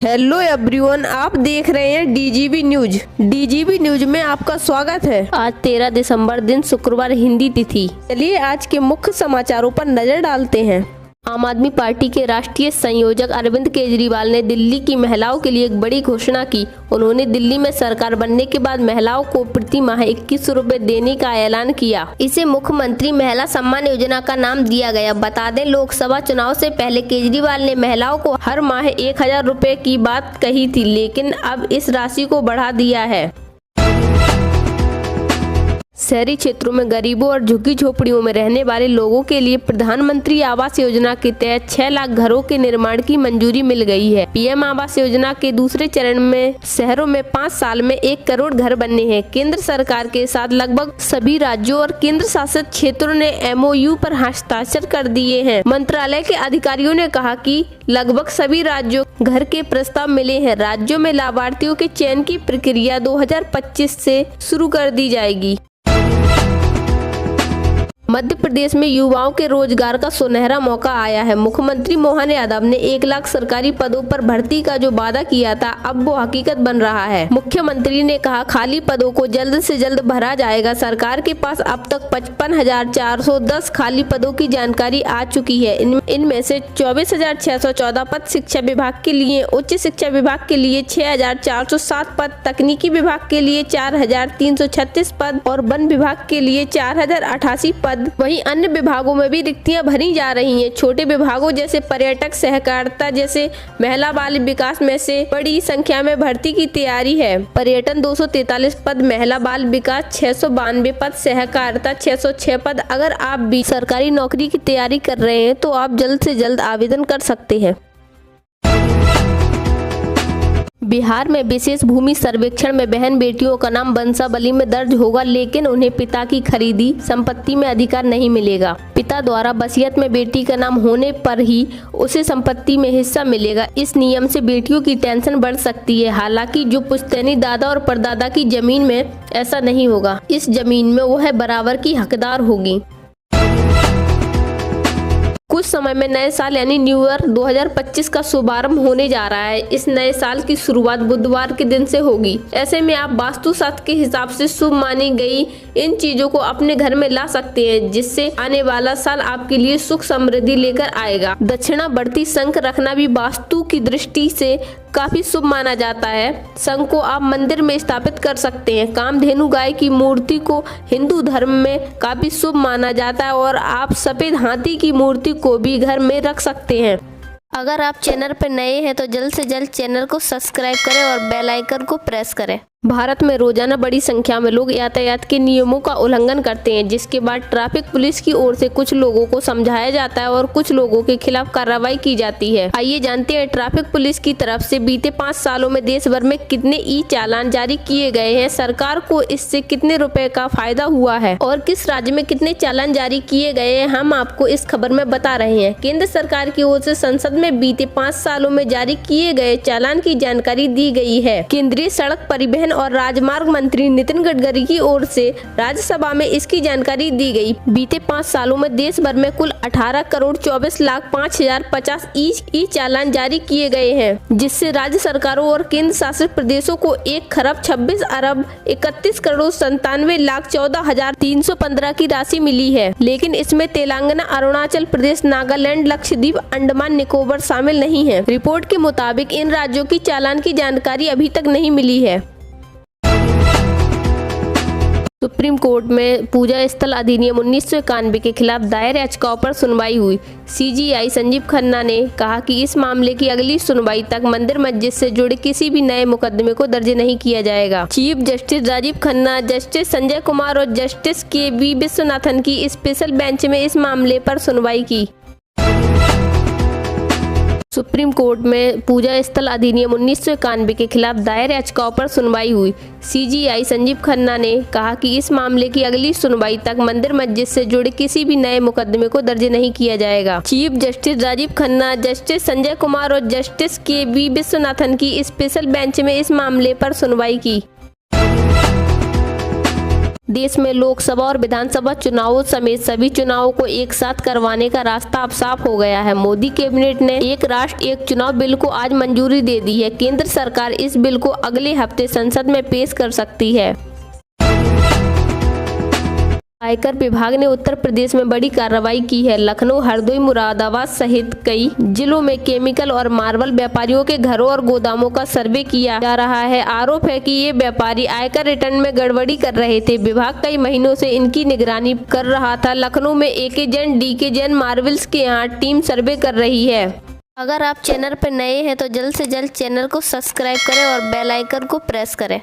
Hello everyone, आप देख रहे हैं डीजीबी न्यूज। डीजीबी न्यूज में आपका स्वागत है। आज 13 दिसंबर दिन शुक्रवार, हिंदी तिथि। चलिए आज के मुख्य समाचारों पर नजर डालते हैं। आम आदमी पार्टी के राष्ट्रीय संयोजक अरविंद केजरीवाल ने दिल्ली की महिलाओं के लिए एक बड़ी घोषणा की। उन्होंने दिल्ली में सरकार बनने के बाद महिलाओं को प्रति माह 21 रुपए देने का ऐलान किया। इसे मुख्यमंत्री महिला सम्मान योजना का नाम दिया गया। बता दें, लोकसभा चुनाव से पहले केजरीवाल ने महिलाओं को हर माह 1000 रुपए की बात कही थी, लेकिन अब इस राशि को बढ़ा दिया है। शहरी क्षेत्रों में गरीबों और झुग्गी झोपड़ियों में रहने वाले लोगों के लिए प्रधानमंत्री आवास योजना के तहत 6 लाख घरों के निर्माण की मंजूरी मिल गई है। पीएम आवास योजना के दूसरे चरण में शहरों में 5 साल में 1 करोड़ घर बनने हैं। केंद्र सरकार के साथ लगभग सभी राज्यों और केंद्र शासित क्षेत्रों ने MOU पर हस्ताक्षर कर दिए हैं। मंत्रालय के अधिकारियों ने कहा कि लगभग सभी राज्यों घर के प्रस्ताव मिले हैं। राज्यों में लाभार्थियों के चयन की प्रक्रिया 2025 से शुरू कर दी जाएगी। मध्य प्रदेश में युवाओं के रोजगार का सुनहरा मौका आया है। मुख्यमंत्री मोहन यादव ने 1 लाख सरकारी पदों पर भर्ती का जो वादा किया था, अब वो हकीकत बन रहा है। मुख्यमंत्री ने कहा, खाली पदों को जल्द से जल्द भरा जाएगा। सरकार के पास अब तक 55,410 खाली पदों की जानकारी आ चुकी है। इनमें से 24,614 पद शिक्षा विभाग के लिए, उच्च शिक्षा विभाग के लिए 6,407 पद, तकनीकी विभाग के लिए 4,336 पद और वन विभाग के लिए 4,088 पद। वहीं अन्य विभागों में भी रिक्तियां भरी जा रही हैं। छोटे विभागों जैसे पर्यटक, सहकारिता जैसे महिला बाल विकास में से बड़ी संख्या में भर्ती की तैयारी है। पर्यटन 243 पद, महिला बाल विकास 692 पद, सहकारिता 606 पद। अगर आप भी सरकारी नौकरी की तैयारी कर रहे हैं तो आप जल्द से जल्द आवेदन कर सकते हैं। बिहार में विशेष भूमि सर्वेक्षण में बहन बेटियों का नाम वंशावली में दर्ज होगा, लेकिन उन्हें पिता की खरीदी संपत्ति में अधिकार नहीं मिलेगा। पिता द्वारा वसीयत में बेटी का नाम होने पर ही उसे संपत्ति में हिस्सा मिलेगा। इस नियम से बेटियों की टेंशन बढ़ सकती है। हालांकि जो पुश्तैनी दादा और परदादा की जमीन में ऐसा नहीं होगा। इस जमीन में वह बराबर की हकदार होगी। कुछ समय में नए साल यानी न्यू ईयर 2025 का शुभारंभ होने जा रहा है। इस नए साल की शुरुआत बुधवार के दिन से होगी। ऐसे में आप वास्तुशास्त्र के हिसाब से शुभ मानी गई इन चीजों को अपने घर में ला सकते हैं, जिससे आने वाला साल आपके लिए सुख समृद्धि लेकर आएगा। दक्षिणावर्ती शंख रखना भी वास्तु की दृष्टि से काफी शुभ माना जाता है। शंख को आप मंदिर में स्थापित कर सकते हैं। कामधेनु गाय की मूर्ति को हिंदू धर्म में काफी शुभ माना जाता है और आप सफेद हाथी की मूर्ति को भी घर में रख सकते हैं। अगर आप चैनल पर नए हैं तो जल्द से जल्द चैनल को सब्सक्राइब करें और बेल आइकन को प्रेस करें। भारत में रोजाना बड़ी संख्या में लोग यातायात के नियमों का उल्लंघन करते हैं, जिसके बाद ट्रैफिक पुलिस की ओर से कुछ लोगों को समझाया जाता है और कुछ लोगों के खिलाफ कार्रवाई की जाती है। आइए जानते हैं ट्रैफिक पुलिस की तरफ से बीते 5 सालों में देश भर में कितने ई चालान जारी किए गए हैं, सरकार को इससे कितने रुपए का फायदा हुआ है और किस राज्य में कितने चालान जारी किए गए हैं, हम आपको इस खबर में बता रहे हैं। केंद्र सरकार की ओर से संसद में बीते 5 सालों में जारी किए गए चालान की जानकारी दी गई है। केंद्रीय सड़क परिवहन और राजमार्ग मंत्री नितिन गडकरी की ओर से राज्यसभा में इसकी जानकारी दी गई। बीते 5 सालों में देश भर में कुल 18,24,05,050 ई चालान जारी किए गए हैं, जिससे राज्य सरकारों और केंद्र शासित प्रदेशों को 1,26,31,93,97,14,315 की राशि मिली है। लेकिन इसमें तेलंगाना, अरुणाचल प्रदेश, नागालैंड, लक्षद्वीप, अंडमान निकोबार शामिल नहीं है। रिपोर्ट के मुताबिक इन राज्यों की चालान की जानकारी अभी तक नहीं मिली है। सुप्रीम कोर्ट में पूजा स्थल अधिनियम 1991 के खिलाफ दायर याचिकाओं पर सुनवाई हुई। CJI संजीव खन्ना ने कहा कि इस मामले की अगली सुनवाई तक मंदिर मस्जिद से जुड़े किसी भी नए मुकदमे को दर्ज नहीं किया जाएगा। Chief justice Rajiv Khanna, justice Sanjay Kumar और जस्टिस KV विश्वनाथन की स्पेशल बेंच में इस मामले पर सुनवाई की। सुप्रीम कोर्ट में पूजा स्थल अधिनियम 1991 के खिलाफ दायर याचिकाओं पर सुनवाई हुई। CJI संजीव खन्ना ने कहा कि इस मामले की अगली सुनवाई तक मंदिर मस्जिद से जुड़े किसी भी नए मुकदमे को दर्ज नहीं किया जाएगा। Chief justice Rajiv Khanna, justice Sanjay Kumar और जस्टिस KV विश्वनाथन की स्पेशल बेंच में इस मामले पर सुनवाई की। देश में लोकसभा और विधानसभा चुनावों समेत सभी चुनावों को एक साथ करवाने का रास्ता अब साफ हो गया है। मोदी कैबिनेट ने एक राष्ट्र एक चुनाव बिल को आज मंजूरी दे दी है। केंद्र सरकार इस बिल को अगले हफ्ते संसद में पेश कर सकती है। आयकर विभाग ने उत्तर प्रदेश में बड़ी कार्रवाई की है। लखनऊ, हरदोई, मुरादाबाद सहित कई जिलों में केमिकल और मार्बल व्यापारियों के घरों और गोदामों का सर्वे किया जा रहा है। आरोप है कि ये व्यापारी आयकर रिटर्न में गड़बड़ी कर रहे थे। विभाग कई महीनों से इनकी निगरानी कर रहा था। लखनऊ में एके जैन, डीके जैन मार्बल्स के यहाँ टीम सर्वे कर रही है। अगर आप चैनल पर नए हैं तो जल्द से जल्द चैनल को सब्सक्राइब करें और बेल आइकन को प्रेस करें।